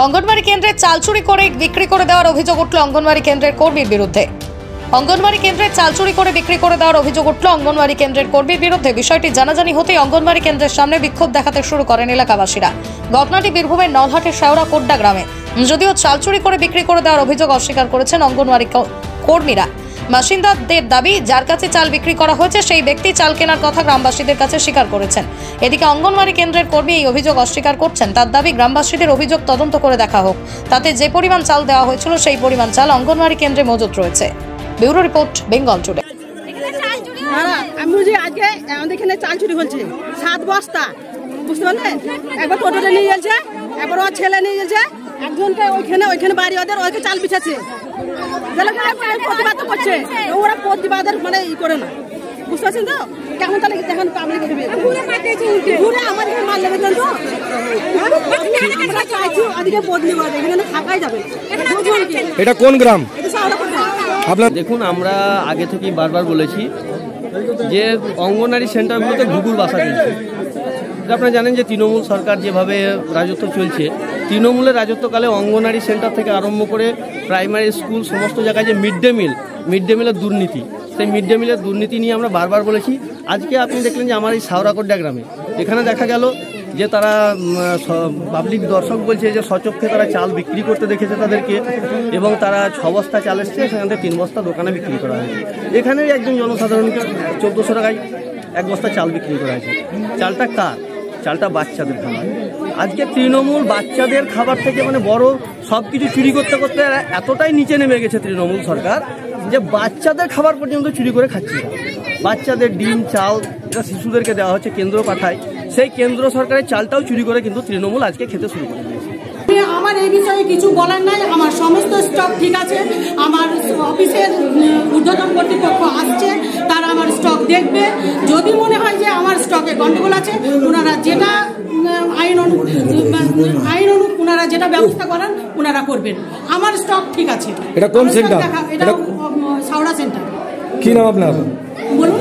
অঙ্গনওয়াড়ি কেন্দ্রে চাল চুরি করে বিক্রি করে দেওয়ার অভিযোগ উঠল অঙ্গনওয়াড়ি কেন্দ্রের কর্মীর বিরুদ্ধে। অঙ্গনওয়াড়ি কেন্দ্রে চাল চুরি করে বিক্রি করে দেওয়ার অভিযোগ উঠল অঙ্গনওয়াড়ি কেন্দ্রের কর্মীর বিরুদ্ধে। বিষয়টি জানাজানি হতেই অঙ্গনওয়াড়ি কেন্দ্রের সামনে বিক্ষোভ দেখাতে শুরু করেন এলাকাবাসীরা। ঘটনাটি বীরভূমের নলহাটের শেওড়া কোড্ডা গ্রামে। যদিও চাল চুরি করে বিক্রি করে দেওয়ার অভিযোগ অস্বীকার করেছেন অঙ্গনওয়াড়ি কর্মীরা। বাসিন্দাদের দাবি, যার কাছে চাল বিক্রি করা হয়েছে সেই ব্যক্তি চাল কেনার কথা গ্রামবাসীদের কাছে স্বীকার করেছেন। এদিকে অঙ্গনওয়াড়ি কেন্দ্রের কর্মী এই অভিযোগ অস্বীকার করছেন। তার দাবি, গ্রামবাসীদের অভিযোগ তদন্ত করে দেখা হোক, তাতে যে পরিমাণ চাল দেওয়া হয়েছিল সেই পরিমাণ চাল অঙ্গনওয়াড়ি কেন্দ্রে মজুত রয়েছে। Bureau report, Bengal today. আমি যে আজকে আমাদের এখানে চাল চুরি হয়েছে 7 বস্তা, বুঝতে পারলেন? একবার টোটোতে নিয়ে গেছে, একবার ওর ছেলে নিয়ে গেছে, একজনকে ওইখানে বাড়ি ওকে চাল বিছাচ্ছে। প্রতিবাদ করছে, ওরা প্রতিবাদের মানে ই করে না, বুঝতে পারছেন তো? কেমন তাহলে দেখেন পাবলিক ঘুরে আমার মাল নেবে তো চাইছি আজকে বদলি করে এখানে থাকাই যাবে। এটা কোন গ্রাম? আপনার দেখুন, আমরা আগে থেকেই বারবার বলেছি যে অঙ্গনওয়াড়ি সেন্টারগুলোতে ঘুঘুর বাসা চলছে। আপনারা জানেন যে তৃণমূল সরকার যেভাবে রাজত্ব চলছে, তৃণমূলের রাজত্বকালে অঙ্গনওয়াড়ি সেন্টার থেকে আরম্ভ করে প্রাইমারি স্কুল সমস্ত জায়গায় যে মিড ডে মিলের দুর্নীতি, সেই মিড ডে মিলের দুর্নীতি নিয়ে আমরা বারবার বলেছি। আজকে আপনি দেখলেন যে আমার এই শেওড়া কোড্ডা গ্রামে এখানে দেখা গেল যে তারা পাবলিক দর্শক বলছে যে সচক্ষে তারা চাল বিক্রি করতে দেখেছে তাদেরকে, এবং তারা 6 বস্তা চাল এসছে, সেখান থেকে 3 বস্তা দোকানে বিক্রি করা হয়েছে। এখানে একজন জনসাধারণকে 1400 টাকায় 1 বস্তা চাল বিক্রি করা হয়েছে। চালটা কার? চালটা বাচ্চাদের খাবার। আজকে তৃণমূল বাচ্চাদের খাবার থেকে মানে বড় সব কিছু চুরি করতে করতে এতটাই নিচে নেমে গেছে তৃণমূল সরকার যে বাচ্চাদের খাবার পর্যন্ত চুরি করে খাচ্ছে। বাচ্চাদের ডিম, চাল এটা শিশুদেরকে দেওয়া হচ্ছে, কেন্দ্র পাঠায়, সেই কেন্দ্র সরকারের চালটাও চুরি করে কিন্তু তৃণমূল আজকে খেতে শুরু করে দিয়েছে। আমার এই বিষয়ে কিছু বলার নাই। আমার সমস্ত স্টক ঠিক আছে। আমার অফিসের ঊর্ধ্বতন কর্তৃপক্ষ আসছে, তারা আমার স্টক দেখবে। যদি মনে হয় যে আমার স্টকে গন্ডগোল আছে, ওনারা যেটা আইন অনু ওনারা যেটা ব্যবস্থা করেন ওনারা করবেন। আমার স্টক ঠিক আছে। এটা কোন সেন্টার? এটা শেওড়া সেন্টার। কি নাম আপনার? বলুন।